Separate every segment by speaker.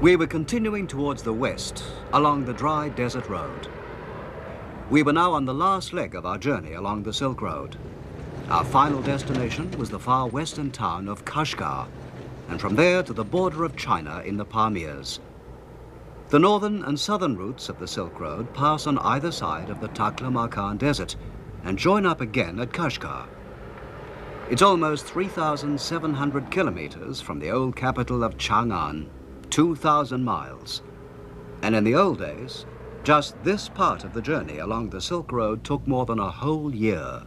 Speaker 1: We were continuing towards the west along the dry desert road. We were now on the last leg of our journey along the Silk Road. Our final destination was the far western town of Kashgar, and from there to the border of China in the Pamirs. The northern and southern routes of the Silk Road pass on either side of the Taklamakan Desert and join up again at Kashgar. It's almost 3,700 kilometers from the old capital of Chang'an, 2,000 miles. And in the old days, just this part of the journey along the Silk Road took more than a whole year.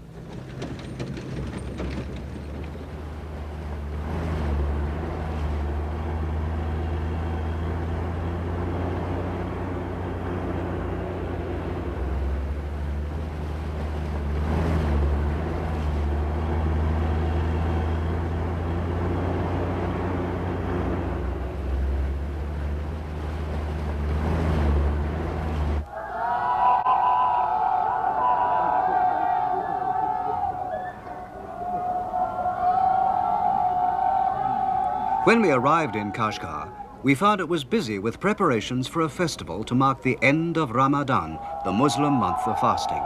Speaker 1: When we arrived in Kashgar, we found it was busy with preparations for a festival to mark the end of Ramadan, the Muslim month of fasting.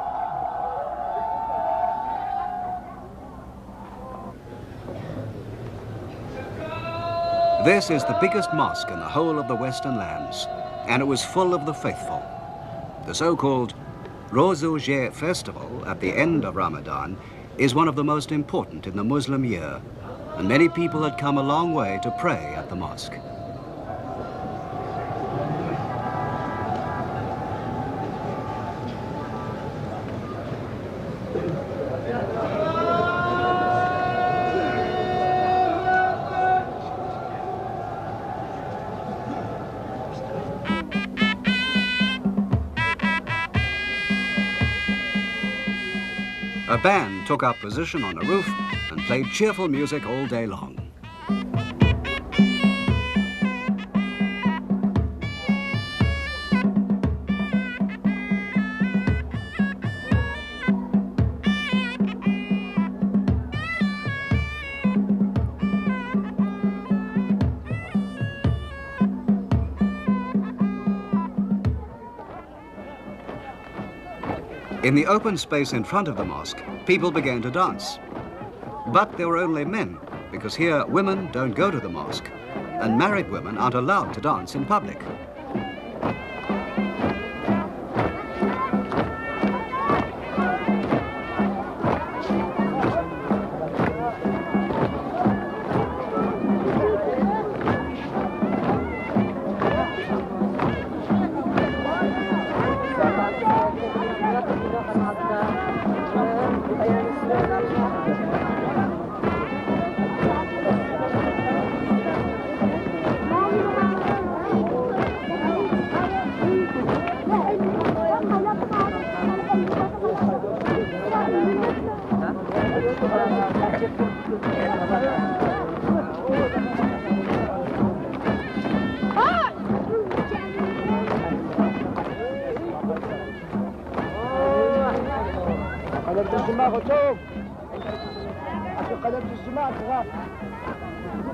Speaker 1: This is the biggest mosque in the whole of the Western lands, and it was full of the faithful. The so-called UYGHUR festival at the end of Ramadan is one of the most important in the Muslim year, and many people had come a long way to pray at the mosque. A band took up position on the roof and played cheerful music all day long. In the open space in front of the mosque, people began to dance. But they were only men, because here women don't go to the mosque, and married women aren't allowed to dance in public.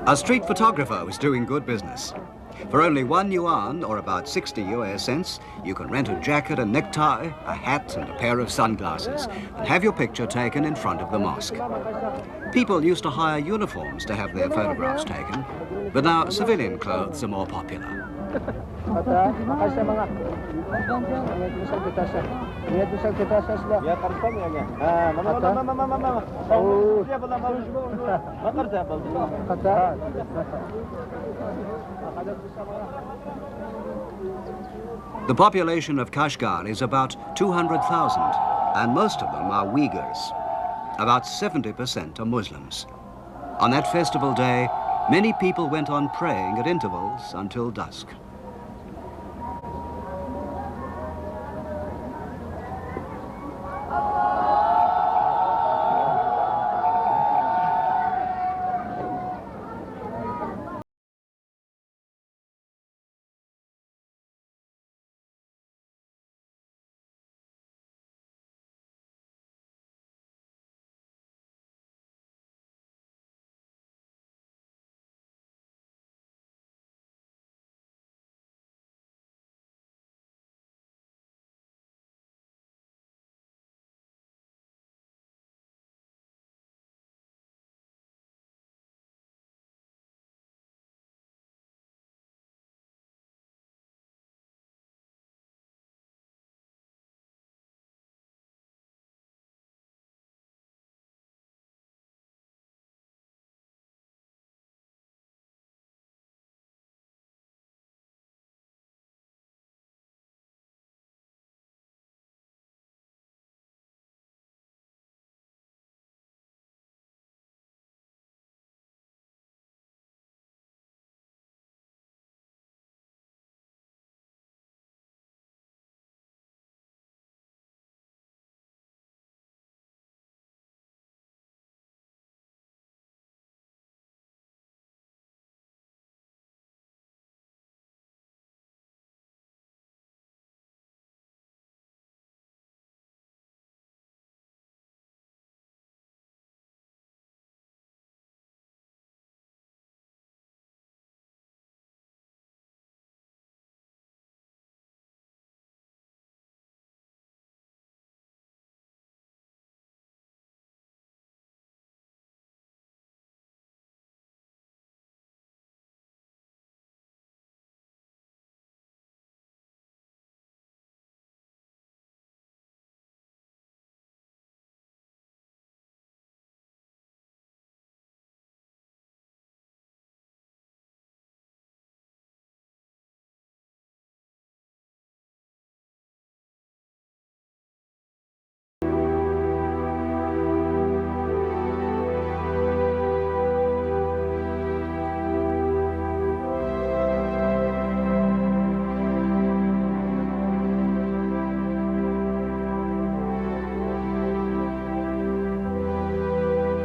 Speaker 1: A street photographer was doing good business. For only $1 or about 60 US cents, you can rent a jacket and necktie, a hat and a pair of sunglasses, and have your picture taken in front of the mosque. People used to hire uniforms to have their photographs taken, but now civilian clothes are more popular. The population of Kashgar is about 200,000, and most of them are Uyghurs. About 70% are Muslims. On that festival day, many people went on praying at intervals until dusk.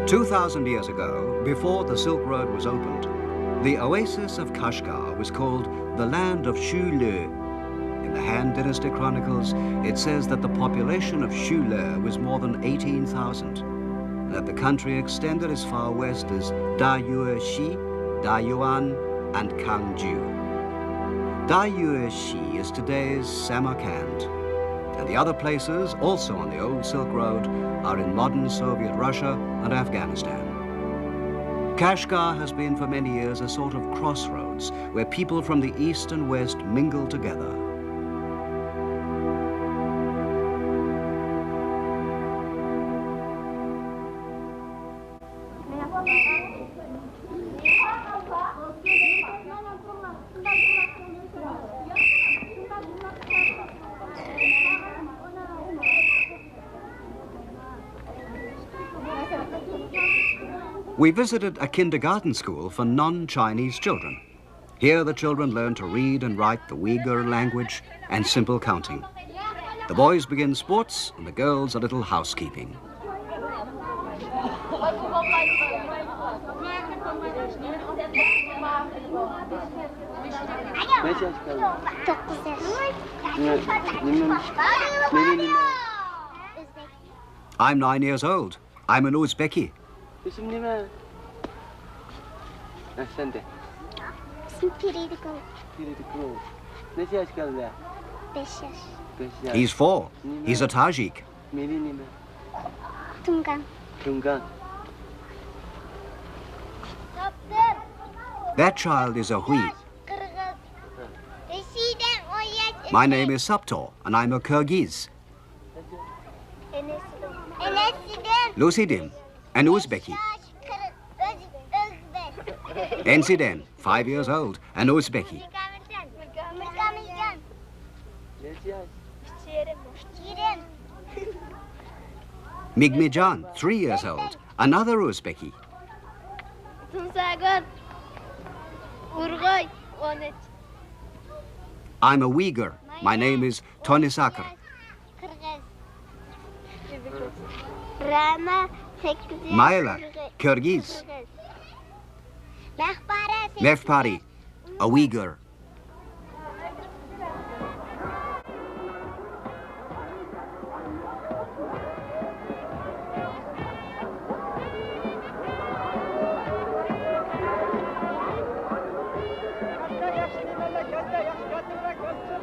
Speaker 1: 2,000 years ago, before the Silk Road was opened, the oasis of Kashgar was called the land of Shule. In the Han Dynasty Chronicles, it says that the population of Shule was more than 18,000, and that the country extended as far west as Dayueshi, Dayuan, and Kangju. Dayueshi is today's Samarkand, and the other places, also on the old Silk Road, are in modern Soviet Russia and Afghanistan. Kashgar has been for many years a sort of crossroads where people from the east and west mingle together. We visited a kindergarten school for non-Chinese children. Here the children learn to read and write the UYGHUR language and simple counting. The boys begin sports and the girls a little housekeeping. I'm 9 years old. I'm an Uzbeki.
Speaker 2: İsim ne mi? Sen de.
Speaker 3: İsim Piridiko.
Speaker 2: Piridiko. Ne yaş kaldı?
Speaker 3: 5 yaş.
Speaker 2: 5 yaş.
Speaker 1: He's 4. He's a Tajik.
Speaker 2: Meli ne mi?
Speaker 3: Tungan.
Speaker 2: Tungan.
Speaker 1: That child is a Hui. My name is Saptor, and I'm a Kyrgyz. Lusidim, an Uzbeki. Ensiden, 5 years old, an Uzbeki. Migmijan, 3 years old, another Uzbeki. I'm a Uyghur. My name is Tonisakar. Mayla, Kyrgyz. Mehpari, a Uyghur.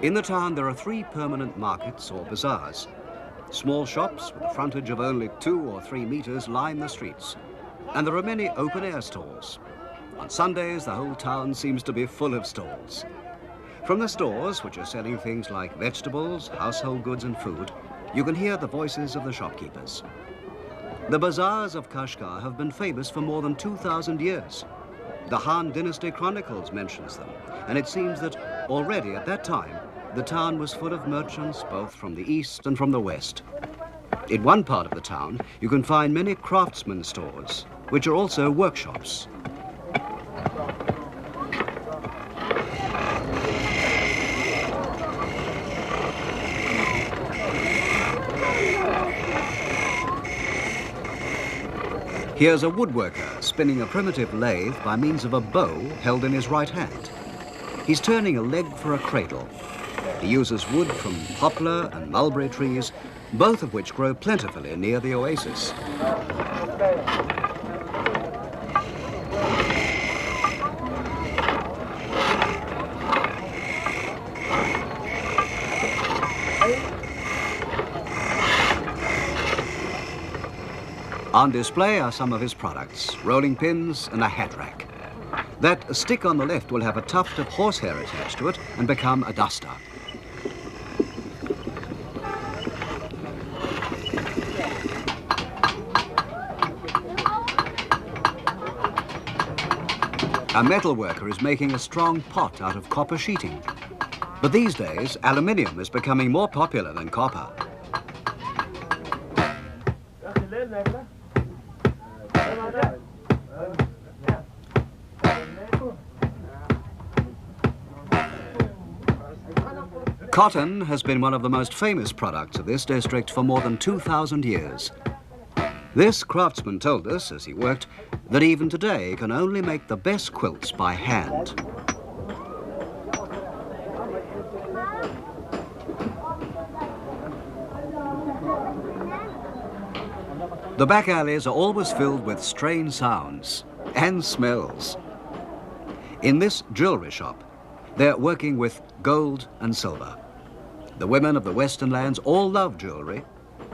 Speaker 1: In the town, there are 3 permanent markets or bazaars. Small shops with a frontage of only 2 or 3 meters line the streets. And there are many open-air stalls. On Sundays, the whole town seems to be full of stalls. From the stores, which are selling things like vegetables, household goods and food, you can hear the voices of the shopkeepers. The bazaars of Kashgar have been famous for more than 2,000 years. The Han Dynasty Chronicles mentions them, and it seems that already at that time, the town was full of merchants both from the east and from the west. In one part of the town, you can find many craftsman stores, which are also workshops. Here's a woodworker spinning a primitive lathe by means of a bow held in his right hand. He's turning a leg for a cradle. He uses wood from poplar and mulberry trees, both of which grow plentifully near the oasis. On display are some of his products, rolling pins and a hat rack. That stick on the left will have a tuft of horsehair attached to it and become a duster. A metal worker is making a strong pot out of copper sheeting. But these days, aluminium is becoming more popular than copper. Cotton has been one of the most famous products of this district for more than 2,000 years. This craftsman told us, as he worked, that even today he can only make the best quilts by hand. The back alleys are always filled with strange sounds and smells. In this jewellery shop, they're working with gold and silver. The women of the Western lands all love jewellery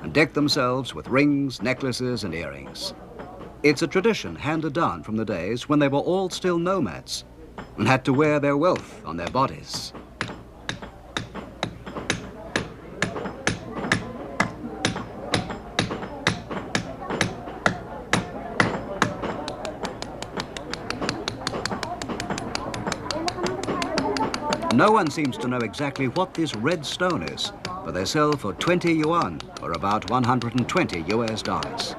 Speaker 1: and deck themselves with rings, necklaces and earrings. It's a tradition handed down from the days when they were all still nomads and had to wear their wealth on their bodies. No one seems to know exactly what this red stone is, but they sell for 20 yuan, or about 120 US dollars.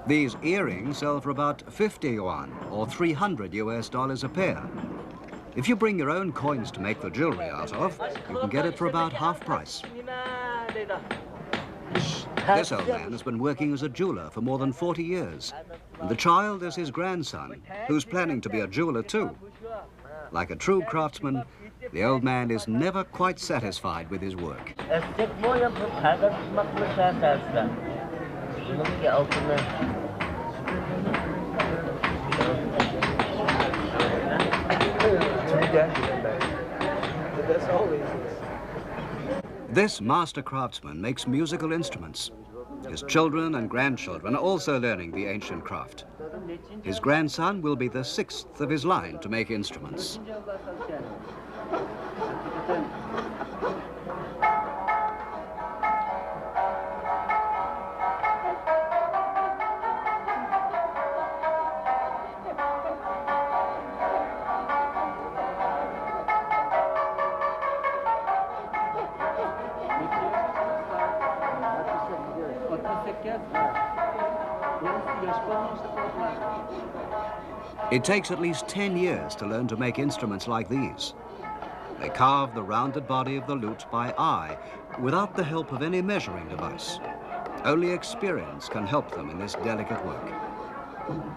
Speaker 1: These earrings sell for about 50 yuan, or 300 US dollars a pair. If you bring your own coins to make the jewellery out of, you can get it for about half price. This old man has been working as a jeweller for more than 40 years. And the child is his grandson, who's planning to be a jeweller too. Like a true craftsman, the old man is never quite satisfied with his work. This master craftsman makes musical instruments. His children and grandchildren are also learning the ancient craft. His grandson will be the 6th of his line to make instruments. It takes at least 10 years to learn to make instruments like these. They carve the rounded body of the lute by eye, without the help of any measuring device. Only experience can help them in this delicate work.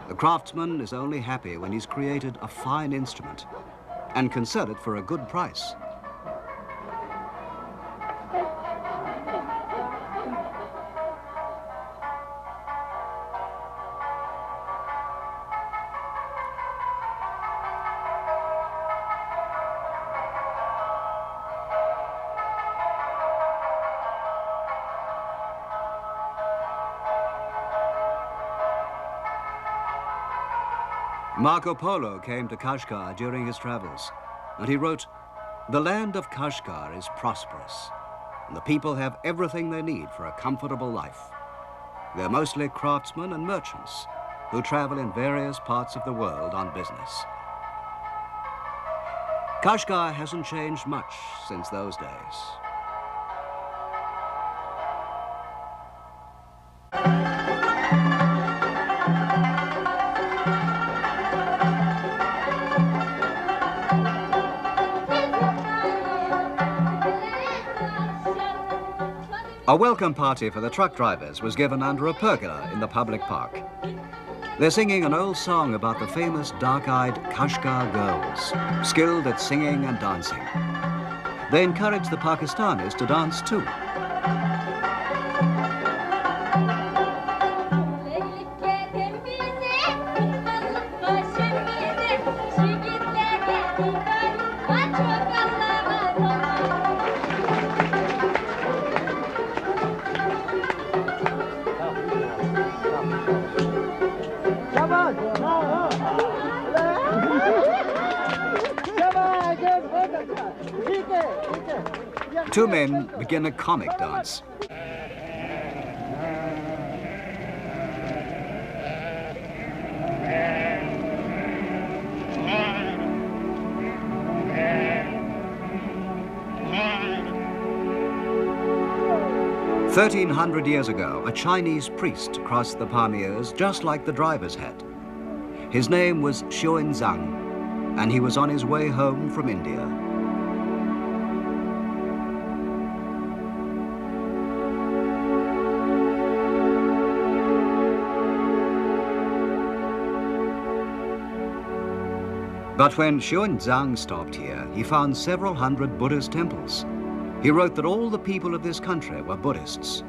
Speaker 1: The craftsman is only happy when he's created a fine instrument and can sell it for a good price. Marco Polo came to Kashgar during his travels, and he wrote, "The land of Kashgar is prosperous, and the people have everything they need for a comfortable life. They're mostly craftsmen and merchants who travel in various parts of the world on business." Kashgar hasn't changed much since those days. A welcome party for the truck drivers was given under a pergola in the public park. They're singing an old song about the famous dark-eyed Kashgar girls, skilled at singing and dancing. They encourage the Pakistanis to dance too. Two men begin a comic dance. 1300 years ago, a Chinese priest crossed the Pamirs just like the drivers had. His name was Xuanzang, and he was on his way home from India. But when Xuanzang stopped here, he found several hundred Buddhist temples. He wrote that all the people of this country were Buddhists.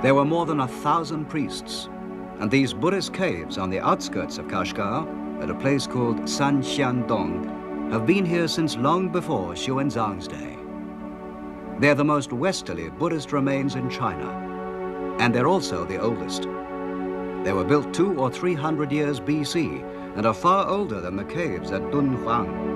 Speaker 1: There were more than 1,000 priests, and these Buddhist caves on the outskirts of Kashgar, at a place called Sanxiandong, have been here since long before Xuanzang's day. They're the most westerly Buddhist remains in China, and they're also the oldest. They were built 200 or 300 years BC and are far older than the caves at Dunhuang.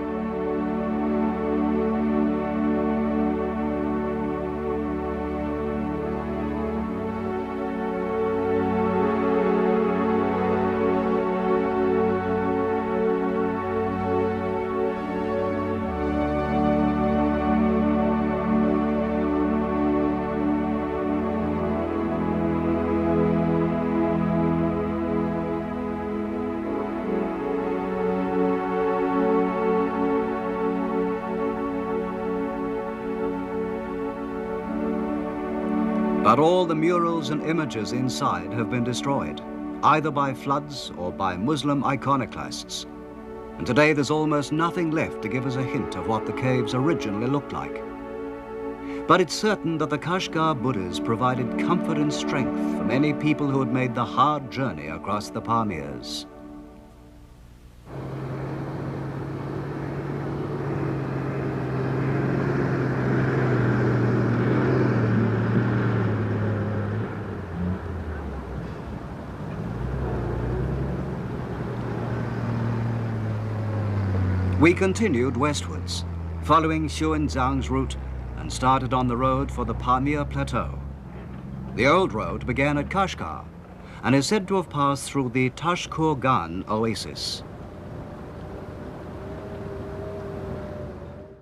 Speaker 1: But all the murals and images inside have been destroyed, either by floods or by Muslim iconoclasts. And today there's almost nothing left to give us a hint of what the caves originally looked like. But it's certain that the Kashgar Buddhas provided comfort and strength for many people who had made the hard journey across the Pamirs. We continued westwards, following Xuanzang's route, and started on the road for the Pamir Plateau. The old road began at Kashgar and is said to have passed through the Tashkurgan oasis.